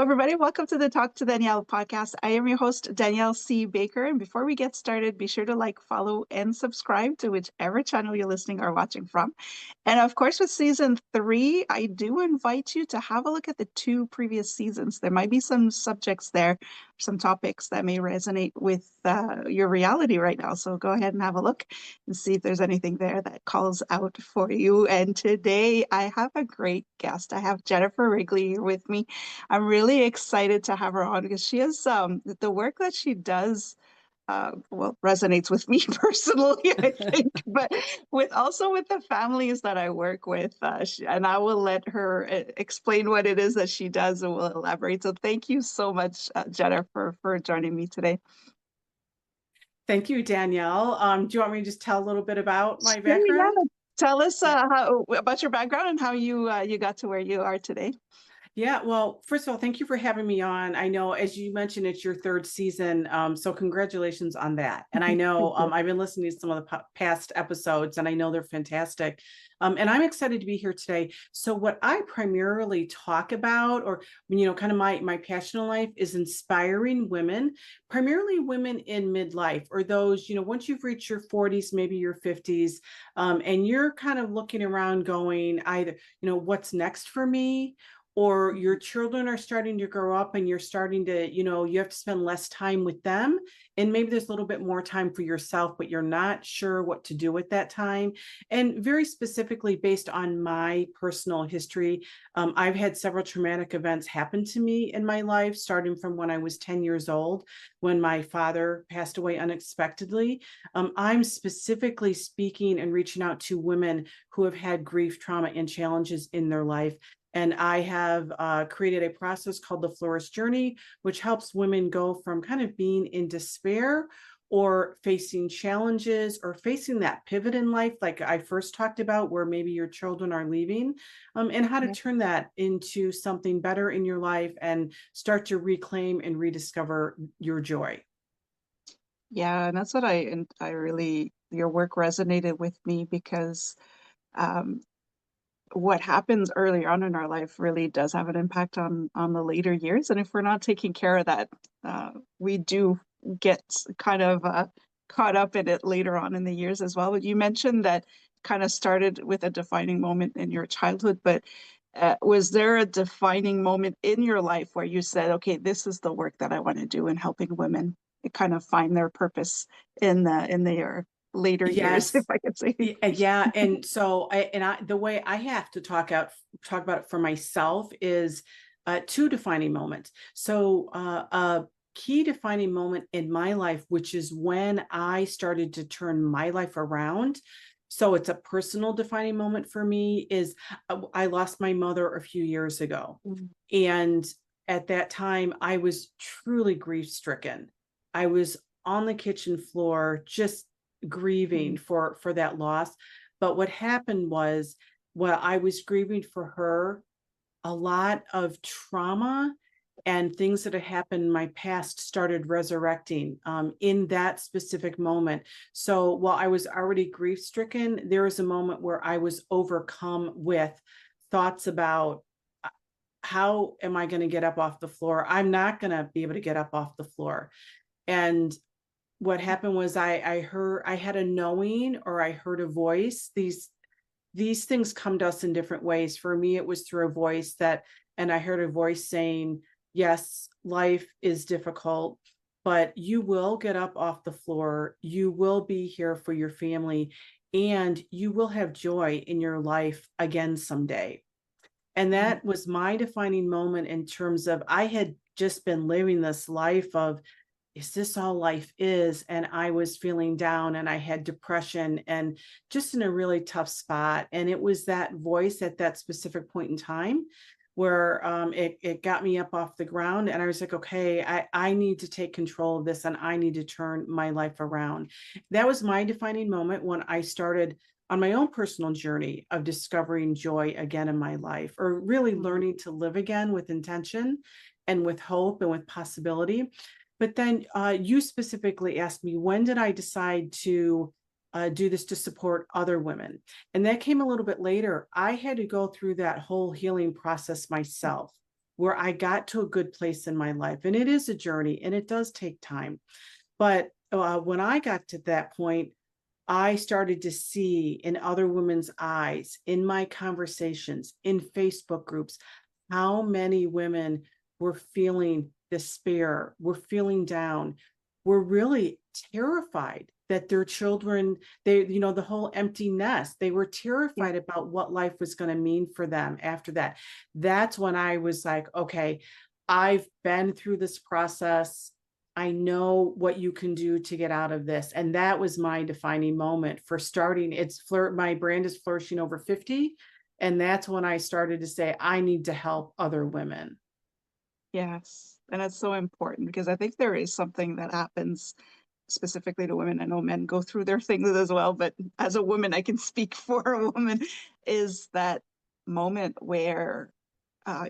everybody. Welcome to the Talk to Danielle podcast. I am your host, Danielle C. Baker. And before we get started, be sure to like, follow, and subscribe to whichever channel you're listening or watching from. And of course, with season three, I do invite you to have a look at the two previous seasons. There might be some subjects there, some topics that may resonate with your reality right now. So go ahead and have a look and see if there's anything there that calls out for you. And today I have a great guest. I have Jennifer Rigley here with me. I'm really excited to have her on because she has the work that she does resonates with me personally, I think, but with the families that I work with, and I will let her explain what it is that she does, and we'll elaborate. So thank you so much, Jennifer, for joining me today. Thank you, Danielle. Do you want me to just tell a little bit about my Sure, yeah. background? Tell us Yeah. about your background and how you got to where you are today. Yeah, well, first of all, thank you for having me on. I know, as you mentioned, it's your third season, so congratulations on that. And I know Thank you. I've been listening to some of the past episodes, and I know they're fantastic. And I'm excited to be here today. So, what I primarily talk about, or kind of my passion in life, is inspiring women, primarily women in midlife, or those once you've reached your 40s, maybe your 50s, and you're kind of looking around, going either what's next for me, or your children are starting to grow up and you're starting to, you have to spend less time with them. And maybe there's a little bit more time for yourself, but you're not sure what to do with that time. And very specifically, based on my personal history, I've had several traumatic events happen to me in my life, starting from when I was 10 years old, when my father passed away unexpectedly. I'm specifically speaking and reaching out to women who have had grief, trauma, and challenges in their life. And I have created a process called the Flourish Journey, which helps women go from kind of being in despair or facing challenges or facing that pivot in life, like I first talked about, where maybe your children are leaving, and how to turn that into something better in your life and start to reclaim and rediscover your joy. Yeah, and that's what I really, your work resonated with me because um, what happens early on in our life really does have an impact on the later years. And if we're not taking care of that, we do get kind of caught up in it later on in the years as well. But you mentioned that kind of started with a defining moment in your childhood, but was there a defining moment in your life where you said, okay, this is the work that I want to do in helping women kind of find their purpose in their later years, if Yes. I could say? Yeah. And so the way I have to talk about it for myself is two defining moments. So a key defining moment in my life, which is when I started to turn my life around. So it's a personal defining moment for me, is I lost my mother a few years ago. Mhm. And at that time, I was truly grief stricken. I was on the kitchen floor, just grieving for that loss. But what happened was, while I was grieving for her, a lot of trauma and things that had happened in my past started resurrecting in that specific moment. So while I was already grief stricken, there was a moment where I was overcome with thoughts about, how am I going to get up off the floor? I'm not going to be able to get up off the floor. And what happened was, I had a knowing, or I heard a voice. These things come to us in different ways. For me, it was through a voice and I heard a voice saying, yes, life is difficult, but you will get up off the floor. You will be here for your family, and you will have joy in your life again someday. And that was my defining moment, in terms of, I had just been living this life of, is this all life is? And I was feeling down, and I had depression, and just in a really tough spot. And it was that voice at that specific point in time where it got me up off the ground. And I was like, okay, I need to take control of this, and I need to turn my life around. That was my defining moment, when I started on my own personal journey of discovering joy again in my life, or really learning to live again with intention and with hope and with possibility. But then you specifically asked me, when did I decide to do this to support other women? And that came a little bit later. I had to go through that whole healing process myself. where I got to a good place in my life. And it is a journey and it does take time. But when I got to that point, I started to see in other women's eyes, in my conversations, in Facebook groups, how many women were feeling despair, were feeling down, were really terrified that their children, the whole empty nest, they were Yeah. terrified about what life was going to mean for them after that. That's when I was like, okay, I've been through this process. I know what you can do to get out of this. And that was my defining moment for starting. My brand is Flourishing Over 50. And that's when I started to say, I need to help other women. Yes. And it's so important because I think there is something that happens specifically to women. I know men go through their things as well, but as a woman, I can speak for a woman, is that moment where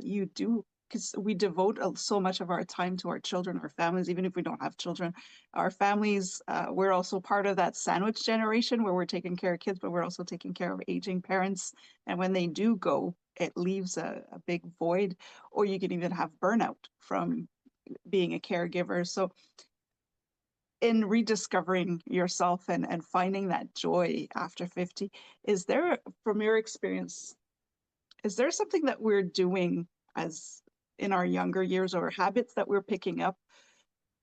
you do, because we devote so much of our time to our children, our families, even if we don't have children, our families, we're also part of that sandwich generation where we're taking care of kids, but we're also taking care of aging parents. And when they do go, it leaves a big void, or you can even have burnout from being a caregiver. So in rediscovering yourself and finding that joy after 50, is there, from your experience, is there something that we're doing as in our younger years or habits that we're picking up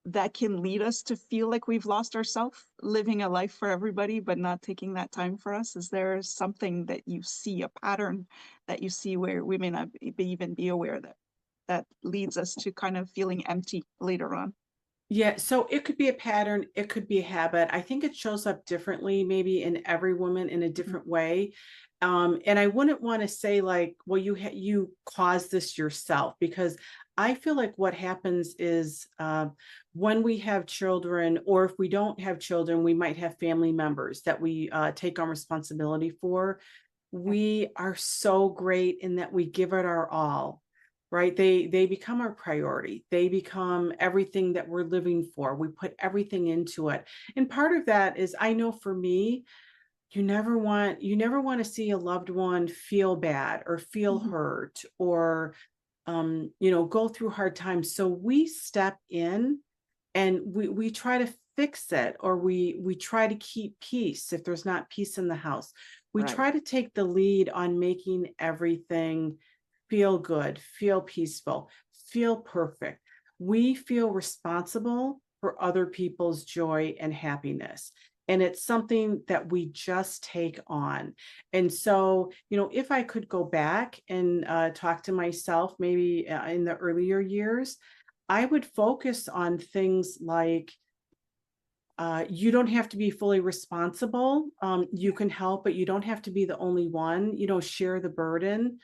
that can lead us to feel like we've lost ourselves, living a life for everybody, but not taking that time for us? Is there something that you see, a pattern that you see where we may not even be aware that leads us to kind of feeling empty later on? Yeah, so it could be a pattern, it could be a habit. I think it shows up differently, maybe in every woman in a Mhm. different way. And I wouldn't want to say like, well, you caused this yourself, because I feel like what happens is when we have children, or if we don't have children, we might have family members that we take on responsibility for. Yeah. We are so great in that we give it our all, right? They become our priority. They become everything that we're living for. We put everything into it. And part of that is, I know for me, you never want to see a loved one feel bad or feel Mhm. hurt or go through hard times. So we step in and we try to fix it, or we try to keep peace if there's not peace in the house. We Right. try to take the lead on making everything feel good, feel peaceful, feel perfect. We feel responsible for other people's joy and happiness. And it's something that we just take on. And so, if I could go back and talk to myself maybe in the earlier years, I would focus on things like you don't have to be fully responsible. You can help, but you don't have to be the only one. Share the burden.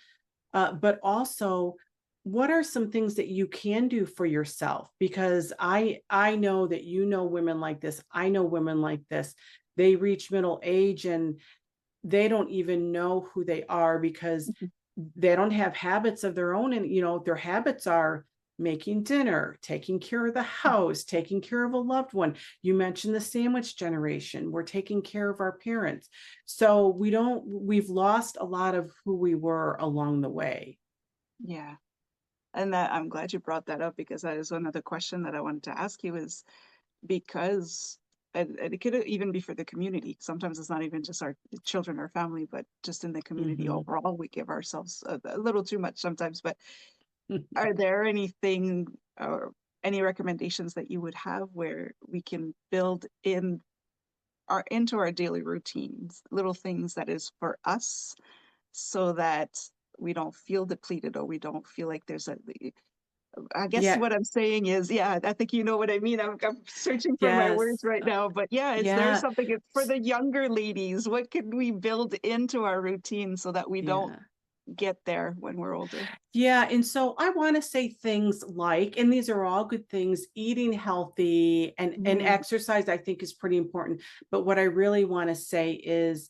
But also, what are some things that you can do for yourself? Because I know that women like this. I know women like this. They reach middle age and they don't even know who they are because Mhm. they don't have habits of their own. And, their habits are making dinner, taking care of the house, taking care of a loved one. You mentioned the sandwich generation. We're taking care of our parents. So we've lost a lot of who we were along the way. Yeah. And that I'm glad you brought that up because that is another question that I wanted to ask you is because and it could even be for the community. Sometimes it's not even just our children or family, but just in the community Mhm. overall, we give ourselves a little too much sometimes. But are there anything or any recommendations that you would have where we can build into our daily routines, little things that is for us so that we don't feel depleted or we don't feel like there's I guess Yeah. what I'm saying is, yeah, I think you know what I mean. I'm searching for my words Yes. right now, but yeah, is there Yeah. something for the younger ladies? What can we build into our routine so that we don't Yeah. get there when we're older? Yeah, and so I want to say things like, and these are all good things, eating healthy and Mm, exercise I think is pretty important. But what I really want to say is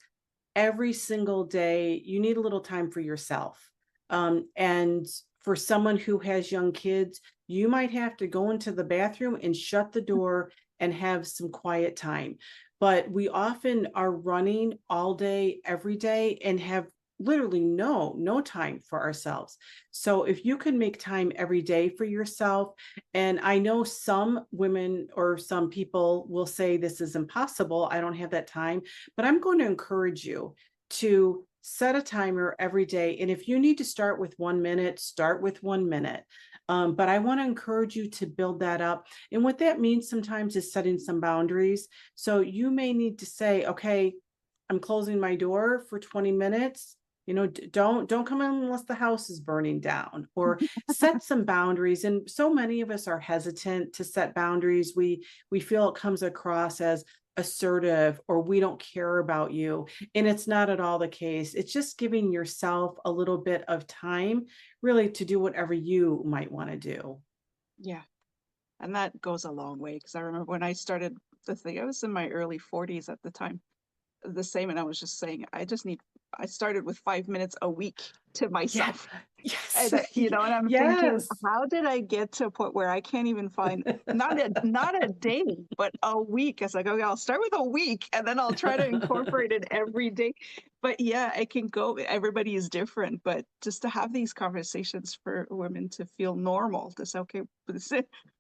every single day you need a little time for yourself. And for someone who has young kids, you might have to go into the bathroom and shut the door and have some quiet time. But we often are running all day, every day, and have literally no time for ourselves. So if you can make time every day for yourself, and I know some women or some people will say this is impossible, I don't have that time, but I'm going to encourage you to set a timer every day. And if you need to start with 1 minute, start with 1 minute. But I want to encourage you to build that up. And what that means sometimes is setting some boundaries. So you may need to say, okay, I'm closing my door for 20 minutes. Don't come in unless the house is burning down, or set some boundaries. And so many of us are hesitant to set boundaries. We feel it comes across as assertive, or we don't care about you. And it's not at all the case. It's just giving yourself a little bit of time really to do whatever you might want to do. Yeah. And that goes a long way, because I remember when I started the thing, I was in my early 40s at the time, the same. And I was just saying, I started with 5 minutes a week to Yeah. myself. Yes. And, and I'm thinking, Yes. how did I get to a point where I can't even find not a day, but a week? It's like, okay, I'll start with a week and then I'll try to incorporate it every day. But yeah, it can go, everybody is different, but just to have these conversations for women to feel normal, to say, okay,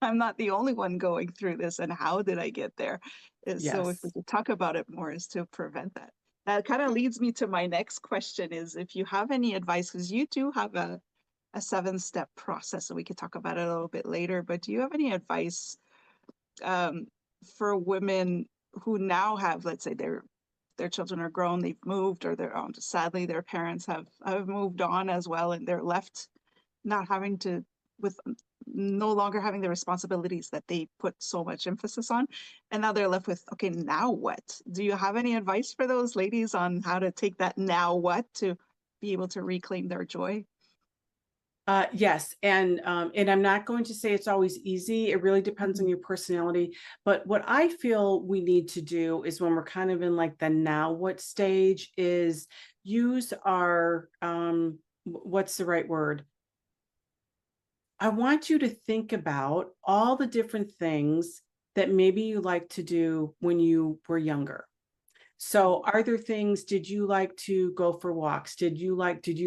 I'm not the only one going through this, and how did I get there? So if we Yes. could talk about it more, is to prevent that. That kind of leads me to my next question, is if you have any advice, because you do have a 7-step process, so we could talk about it a little bit later, but do you have any advice um, for women who now have, let's say, their children are grown, they've moved, or they're sadly their parents have moved on as well, and they're left not having to, with no longer having the responsibilities that they put so much emphasis on, and now they're left with, okay, now what? Do you have any advice for those ladies on how to take that now what to be able to reclaim their joy? Yes, and I'm not going to say it's always easy. It really depends on Mhm. your personality. But what I feel we need to do is, when we're kind of in like the now what stage, is use our what's the right word? I want you to think about all the different things that maybe you like to do when you were younger. So are there things, did you like to go for walks? Did you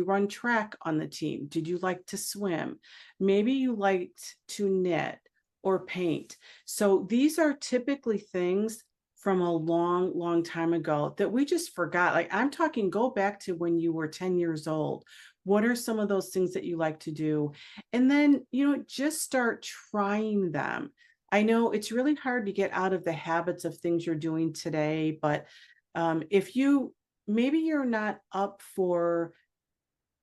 run track on the team? Did you like to swim? Maybe you liked to knit or paint. So these are typically things from a long time ago that we just forgot. Like, I'm talking, go back to when you were 10 years old. What are some of those things that you like to do? And then, just start trying them. I know it's really hard to get out of the habits of things you're doing today, but if you, maybe you're not up for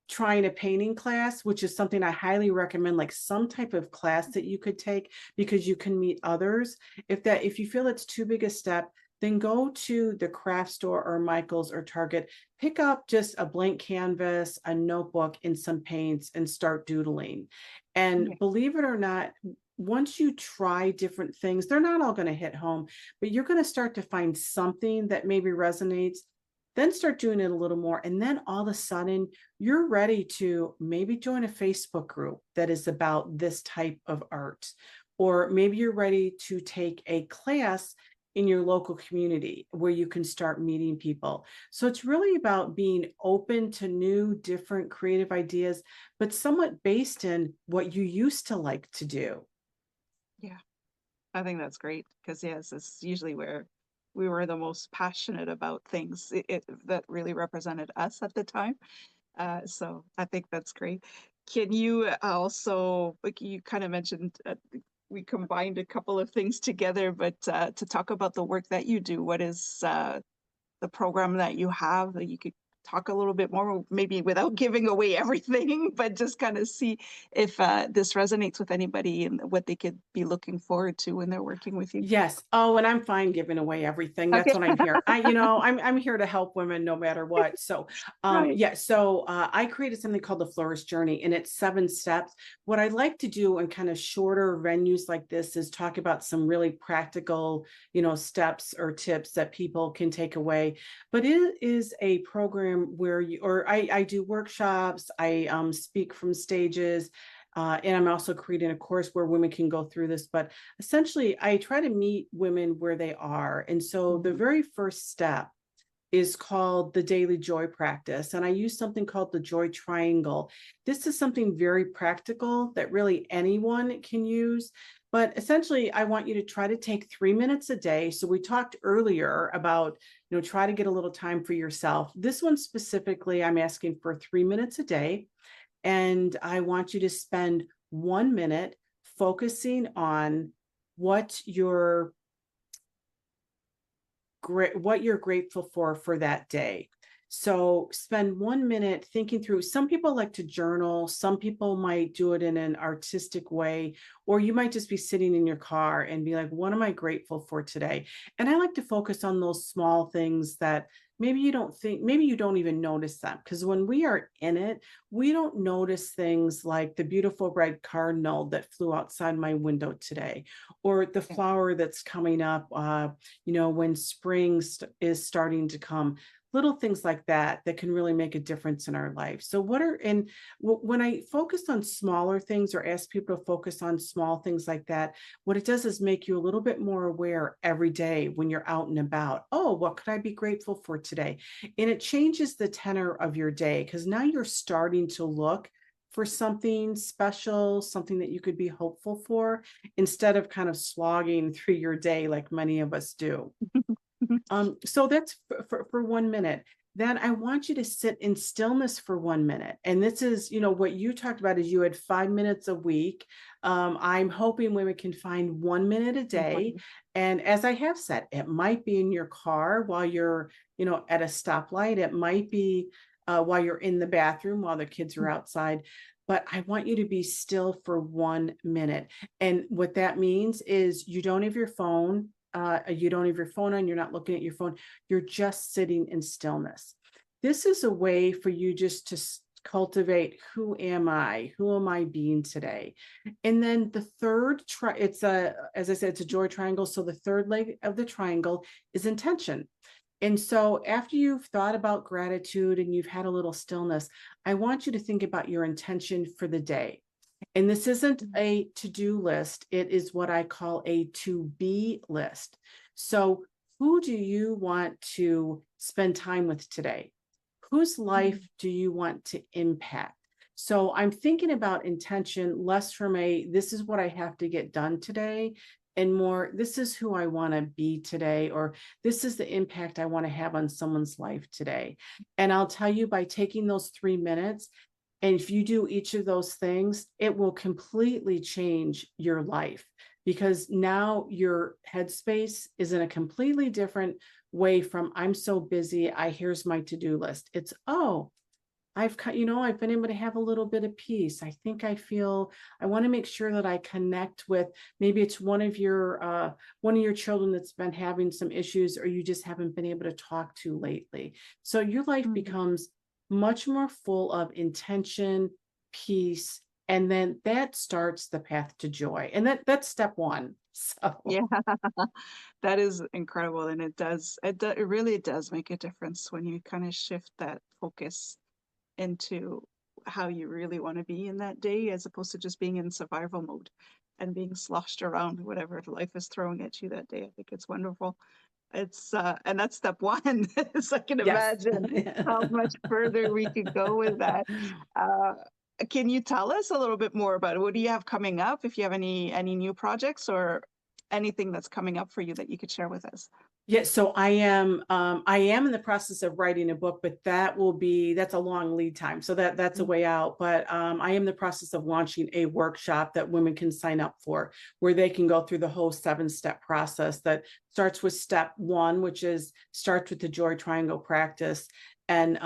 trying a painting class, which is something I highly recommend, like some type of class that you could take because you can meet others. If you feel it's too big a step, then go to the craft store or Michael's or Target, pick up just a blank canvas, a notebook, and some paints, and start doodling. Yeah. And believe it or not, once you try different things, they're not all going to hit home, but you're going to start to find something that maybe resonates. Then start doing it a little more. And then all of a sudden, you're ready to maybe join a Facebook group that is about this type of art. Or maybe you're ready to take a class in your local community where you can start meeting people. So it's really about being open to new, different creative ideas, but somewhat based in what you used to like to do. Yeah. I think that's great, because yes, it's usually where we were the most passionate about things, that really represented us at the time. So I think that's great. Can you also, like you kind of mentioned, we combined a couple of things together, but to talk about the work that you do, what is the program that you have, that you could talk a little bit more, maybe without giving away everything, but just kind of see if this resonates with anybody and what they could be looking forward to when they're working with you. Yes. Oh, and I'm fine giving away everything. That's Okay. what I'm here. I'm here to help women no matter what. So, Right. yeah. So, I created something called the Flourish Journey, and it's 7 steps. What I'd like to do in kind of shorter venues like this is talk about some really practical, steps or tips that people can take away. But it is a program where I do workshops. I speak from stages. And I'm also creating a course where women can go through this. But essentially, I try to meet women where they are. And so the Mhm. very first step is called the daily joy practice. And I use something called the joy triangle. This is something very practical that really anyone can use. But essentially, I want you to try to take 3 minutes a day. So we talked earlier about, try to get a little time for yourself. This one specifically, I'm asking for 3 minutes a day. And I want you to spend 1 minute focusing on what you're grateful for that day. So spend 1 minute thinking through. Some people like to journal. Some people might do it in an artistic way, or you might just be sitting in your car and be like, what am I grateful for today? And I like to focus on those small things that maybe you don't even notice them. Because when we are in it, we don't notice things like the beautiful red cardinal that flew outside my window today, or the Yeah. flower that's coming up, when spring is starting to come. Little things like that can really make a difference in our life. So when I focused on smaller things or ask people to focus on small things like that, what it does is make you a little bit more aware every day when you're out and about. Oh, what could I be grateful for today? And it changes the tenor of your day, because now you're starting to look for something special, something that you could be hopeful for, instead of kind of slogging through your day like many of us do. So that's for 1 minute. Then I want you to sit in stillness for 1 minute. And this is, what you talked about is you had 5 minutes a week. I'm hoping women can find 1 minute a day. And as I have said, it might be in your car while you're, at a stoplight. It might be while you're in the bathroom while the kids are outside. But I want you to be still for 1 minute. And what that means is you don't have your phone. You don't have your phone on, you're not looking at your phone, you're just sitting in stillness. This is a way for you just to cultivate, who am I being today? And then the third, as I said, it's a joy triangle. So the third leg of the triangle is intention. And so after you've thought about gratitude and you've had a little stillness, I want you to think about your intention for the day. And this isn't a to-do list. It is what I call a to-be list. So who do you want to spend time with today? Whose life do you want to impact? So I'm thinking about intention less from this is what I have to get done today, and more, this is who I want to be today, or this is the impact I want to have on someone's life today. And I'll tell you, by taking those 3 minutes, and if you do each of those things, it will completely change your life, because now your headspace is in a completely different way from I'm so busy, here's my to-do list. It's, I've been able to have a little bit of peace. I think I want to make sure that I connect with, maybe it's one of your children that's been having some issues, or you just haven't been able to talk to lately. So your life becomes much more full of intention, peace, and then that starts the path to joy. And that's step one. So Yeah, that is incredible. And it really does make a difference when you kind of shift that focus into how you really want to be in that day, as opposed to just being in survival mode and being sloshed around whatever life is throwing at you that day. I think it's wonderful. It's and that's step one. So I can yes. imagine how much further we could go with that. Uh, can you tell us a little bit more about it? What do you have coming up? If you have any new projects or anything that's coming up for you that you could share with us? Yeah, so I am in the process of writing a book, but that's a long lead time. So that's a way out. But I am in the process of launching a workshop that women can sign up for, where they can go through the whole 7-step process that starts with step one, which starts with the joy triangle practice. And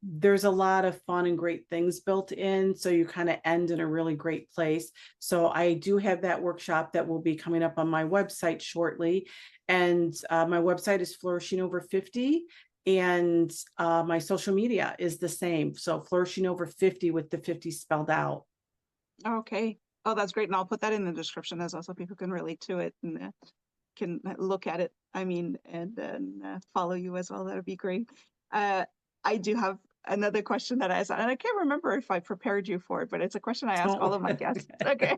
there's a lot of fun and great things built in. So you kind of end in a really great place. So I do have that workshop that will be coming up on my website shortly. And my website is Flourishing Over 50. And my social media is the same. So Flourishing Over 50 with the 50 spelled out. Okay. Oh, that's great. And I'll put that in the description as well, so people can relate to it and can look at it. I mean, and then follow you as well. That would be great. I do have another question that I asked, and I can't remember if I prepared you for it, but it's a question I ask all of my guests. Okay.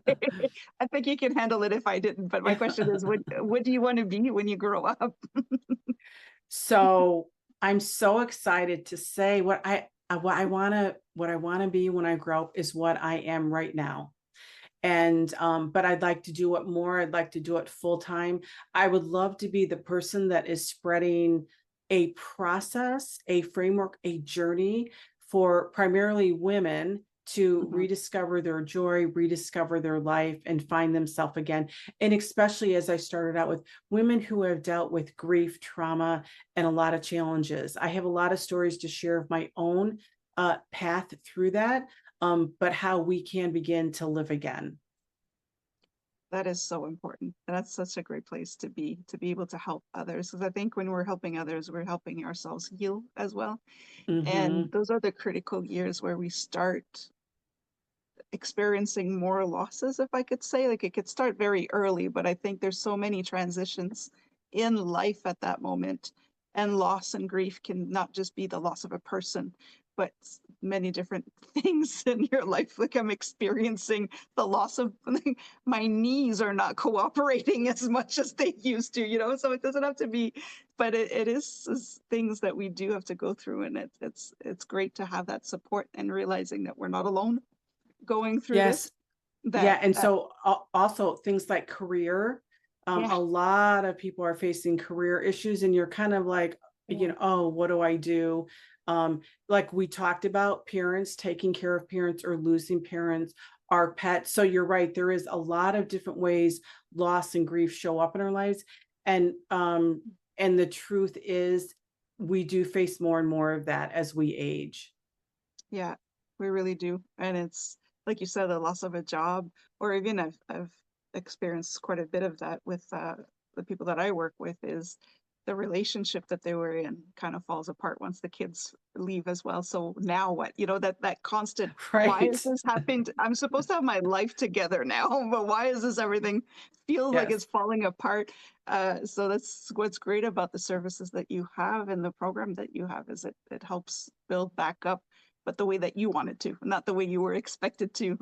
I think you can handle it if I didn't. But my question is, what do you want to be when you grow up? So I'm so excited to say what I want to be when I grow up is what I am right now. And but I'd like to do it more. I'd like to do it full time. I would love to be the person that is spreading a process, a framework, a journey for primarily women to Mhm. rediscover their joy, rediscover their life, and find themselves again. And especially as I started out with women who have dealt with grief, trauma, and a lot of challenges. I have a lot of stories to share of my own path through that, but how we can begin to live again. That is so important. That's such a great place to be able to help others. Because I think when we're helping others, we're helping ourselves heal as well. And Hmm. those are the critical years where we start experiencing more losses, if I could say. Like it could start very early, but I think there's so many transitions in life at that moment. And loss and grief can not just be the loss of a person, but many different things in your life. Like I'm experiencing the loss of like, my knees are not cooperating as much as they used to, you know? So it doesn't have to be, but it is things that we do have to go through. And it's great to have that support and realizing that we're not alone going through Yes. this that Yeah. And so also things like career, yeah, a lot of people are facing career issues, and you're kind of like, yeah, oh, what do I do? Like we talked about, parents taking care of parents or losing parents, our pets. So you're right. There is a lot of different ways loss and grief show up in our lives. And the truth is we do face more and more of that as we age. yeah, we really do. And it's like you said, the loss of a job, or even I've experienced quite a bit of that with the people that I work with is the relationship that they were in kind of falls apart once the kids leave as well. So now what? You know, that constant, why is Right. this happening? I'm supposed to have my life together now, but why is this everything feels like Yes. it's falling apart? So that's what's great about the services that you have and the program that you have is it helps build back up, but the way that you wanted to, not the way you were expected to,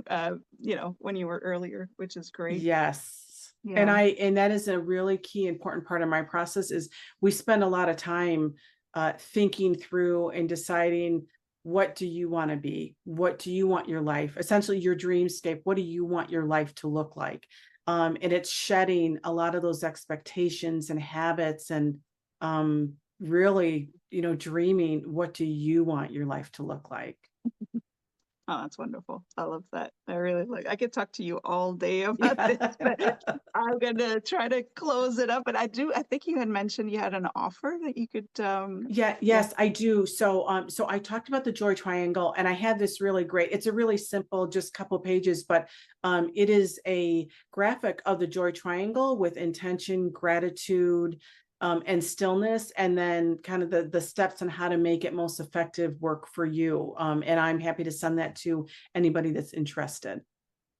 you know, when you were earlier, which is great. Yes. Yeah. And that is a really key important part of my process is we spend a lot of time thinking through and deciding, what do you want to be? What do you want your life? Essentially your dreamscape. What do you want your life to look like? And it's shedding a lot of those expectations and habits and really, dreaming, what do you want your life to look like? Oh, that's wonderful. I love that. I really like, I could talk to you all day about this, but Yeah. I'm gonna try to close it up. But I think you had mentioned you had an offer that you could, Yeah, yeah, yes, I do. So I talked about the joy triangle, and I had this really great, it's a really simple, just couple pages, but it is a graphic of the joy triangle with intention, gratitude, and stillness, and then kind of the steps on how to make it most effective work for you. And I'm happy to send that to anybody that's interested.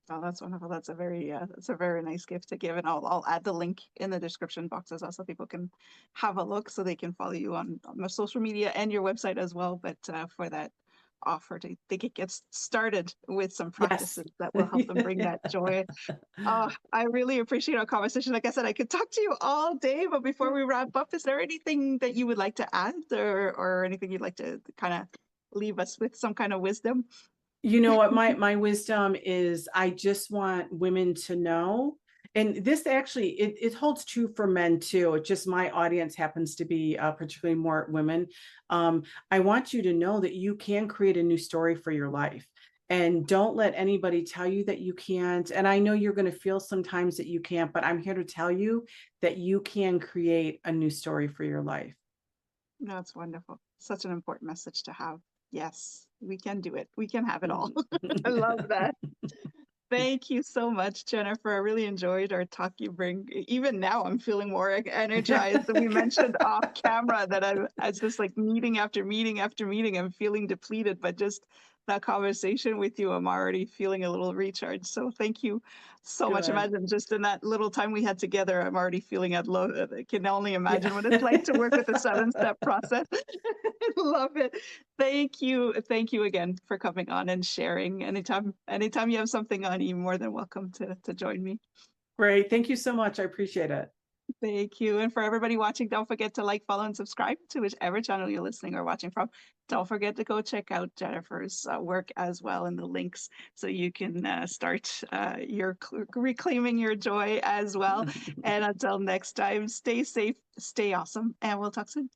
oh, that's wonderful. That's a very nice gift to give, and I'll add the link in the description box as well, so people can have a look, so they can follow you on my social media and your website as well. But for that offer to they could get started with some Yes. practices that will help them bring that joy. I really appreciate our conversation. Like I said, I could talk to you all day, but before we wrap up, is there anything that you would like to add, or anything you'd like to kind of leave us with some kind of wisdom? You know what, my wisdom is, I just want women to know, and this actually it holds true for men too. It just, my audience happens to be particularly more women. I want you to know that you can create a new story for your life, and don't let anybody tell you that you can't. And I know you're going to feel sometimes that you can't, but I'm here to tell you that you can create a new story for your life. That's wonderful. Such an important message to have. Yes, we can do it. We can have it all. Mhm. I love that. Thank you so much, Jennifer. I really enjoyed our talk. You bring, even now, I'm feeling more energized. And we mentioned off camera that I was just like meeting after meeting after meeting. I'm feeling depleted, but just that conversation with you, I'm already feeling a little recharged. So thank you so much. Good. Imagine just in that little time we had together, I'm already feeling at low. I can only Yeah. imagine what it's like to work with the 7-step process. Love it. Thank you. Thank you again for coming on and sharing. Anytime you have something on, you're more than welcome to join me. Great. Thank you so much. I appreciate it. Thank you. And for everybody watching, don't forget to like, follow, and subscribe to whichever channel you're listening or watching from. Don't forget to go check out Jennifer's work as well in the links so you can start your reclaiming your joy as well. And until next time, stay safe, stay awesome, and we'll talk soon.